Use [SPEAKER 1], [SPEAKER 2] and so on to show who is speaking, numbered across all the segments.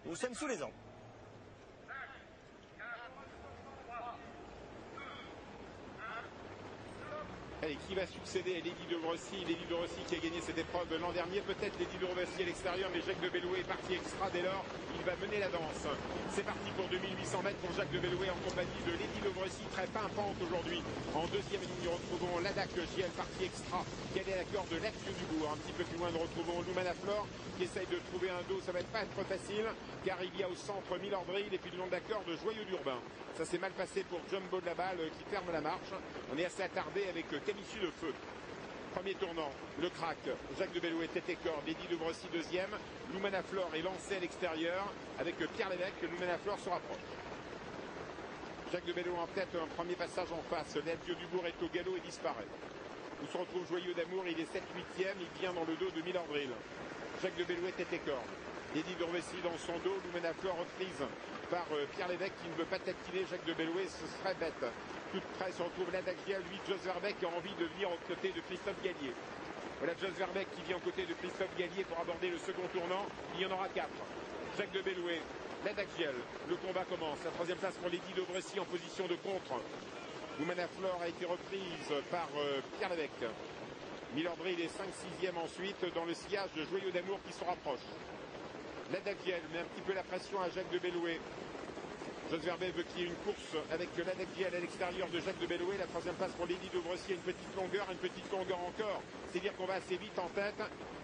[SPEAKER 1] Nous sommes sous les ans.
[SPEAKER 2] Allez, qui va succéder à Lady de Brossy? Lady de Brossy qui a gagné cette épreuve l'an dernier, peut-être Lady de Brossy à l'extérieur, mais Jacques de Bellouet est parti extra dès lors, il va mener la danse. C'est parti pour 2800 mètres pour Jacques de Bellouet en compagnie de Lady de Brossy, très pimpante aujourd'hui. En deuxième ligne, nous retrouvons Ladac JL parti extra, qui est à l'accord de l'Axieux du Bourg. Un petit peu plus loin, nous retrouvons Lumanaflore qui essaye de trouver un dos, ça va pas être facile, car il y a au centre Milordril et puis le long d'accord de Joyeux d'Urbain. Ça s'est mal passé pour Jumbo de la Balle qui ferme la marche. On est assez attardé avec Camissu de Feu. Premier tournant, le crack, Jacques de Bellouet tête et corde, Lady de Brossy deuxième, Lumanaflore est lancé à l'extérieur avec Pierre Lévesque, Lumanaflore se rapproche. Jacques de Bellouet en tête, un premier passage en face, l'Axieux du Bourg est au galop et disparaît. Où se retrouve Joyeux d'Amour, il est 7-8e, il vient dans le dos de Milordril. Jacques de Bellouet tête et corde. Lady de Brossy dans son dos, Lumanaflore reprise par Pierre Lévesque qui ne veut pas taquiner Jacques de Bellouet, ce serait bête. Tout près se retrouve Ladagia, lui, Jos Verbeek qui a envie de venir aux côtés de Christophe Gallier. Voilà Jos Verbeek qui vient aux côtés de Christophe Gallier pour aborder le second tournant. Il y en aura 4. Jacques de Bellouet, Ladagiel, le combat commence. La troisième place pour Lady de Brossy en position de contre. Lumanaflore a été reprise par Pierre Lévesque. Milordril est 5-6e ensuite dans le sillage de Joyeux d'Amour qui se rapproche. Ladagiel met un petit peu la pression à Jacques de Bellouet. Jos Verbeek veut qu'il y ait une course avec Ladagiel à l'extérieur de Jacques de Bellouet. La troisième place pour Lady de Brossy, une petite longueur encore. C'est-à-dire qu'on va assez vite en tête.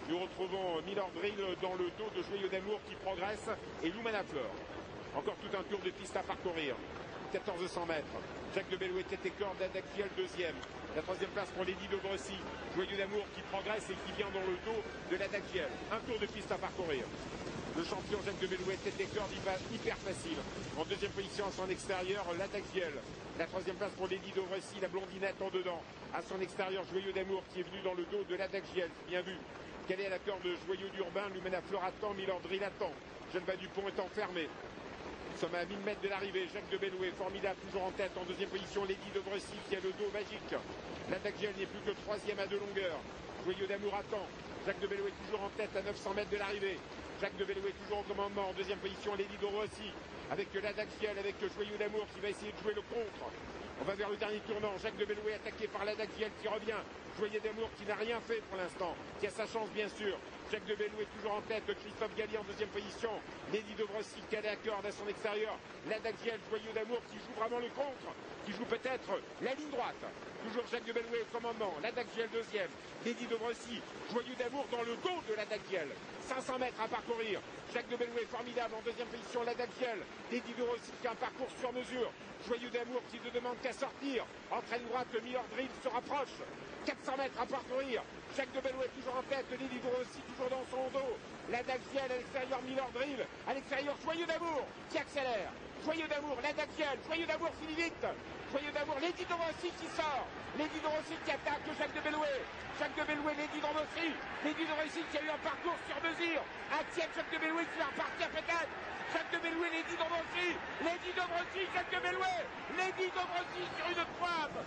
[SPEAKER 2] Nous retrouvons Milordril dans le dos de Joyeux d'Amour qui progresse et Lumanaflore. Encore tout un tour de piste à parcourir. 1400 mètres. Jacques de Bellouet tête et corde, Ladagiel deuxième. La troisième place pour Lady de Brossy. Joyeux d'Amour qui progresse et qui vient dans le dos de Ladagiel. Un tour de piste à parcourir. Le champion Jacques de Bellouet tête et corde, il va hyper facile. En deuxième position à son extérieur, Ladagiel. La troisième place pour Lady de Brossy, la blondinette en dedans. À son extérieur, Joyeux d'Amour qui est venu dans le dos de Ladagiel. Bien vu. Quel est l'accord de Joyeux d'Urbain? Lumanaflore attend, Milordril attend. Geneviève Dupont est enfermé. Nous sommes à 1000 mètres de l'arrivée. Jacques de Bellouet, formidable, toujours en tête. En deuxième position, Lady de Brossy qui a le dos magique. Ladagiel n'est plus que troisième à 2 longueurs. Joyeux d'Amour attend. Jacques de Bellouet toujours en tête à 900 mètres de l'arrivée. Jacques de Bellouet toujours au commandement. En deuxième position, Lady de Brossy avec Ladagiel, avec Joyeux d'Amour qui va essayer de jouer le contre. On va vers le dernier tournant. Jacques de Bellouet attaqué par Ladagiel qui revient. Joyeux d'Amour qui n'a rien fait pour l'instant, qui a sa chance bien sûr. Jacques de Bellouet toujours en tête. Christophe Gallier en deuxième position. Lady de Brossy calé à corde à son extérieur. Ladagiel, Joyeux d'Amour qui joue vraiment le contre, qui joue peut-être la ligne droite. Toujours Jacques de Bellouet au commandement. Ladagiel deuxième. Lady de Brossy, Joyeux d'Amour dans le dos de Ladagiel. 500 mètres à parcourir. Jacques de Bellouet formidable en deuxième position. Ladagiel. Lady de Brossy qui a un parcours sur mesure. Joyeux d'Amour qui ne demande qu'à sortir. Entraîne droite, Milordril se rapproche. 400 mètres à parcourir. Jacques de Bellouet toujours en tête. Lady de Brossy toujours dans son dos. Ladagiel à l'extérieur, Milordril. À l'extérieur, Joyeux d'Amour qui accélère. Joyeux d'Amour, Ladagiel. Joyeux d'Amour finit vite. Joyeux d'Amour, Lady de Brossy qui sort. Lady de Brossy qui attaque Jacques de Bellouet. Jacques de Bellouet, Lady de Brossy. Lady de Brossy qui a eu un parcours sur mesure. Un tiers Jacques de Bellouet qui va repartir peut-être. Jacques de Bellouet, Lady de Brossy. Lady de Brossy, Jacques de Bellouet. Lady de Brossy sur une pointe.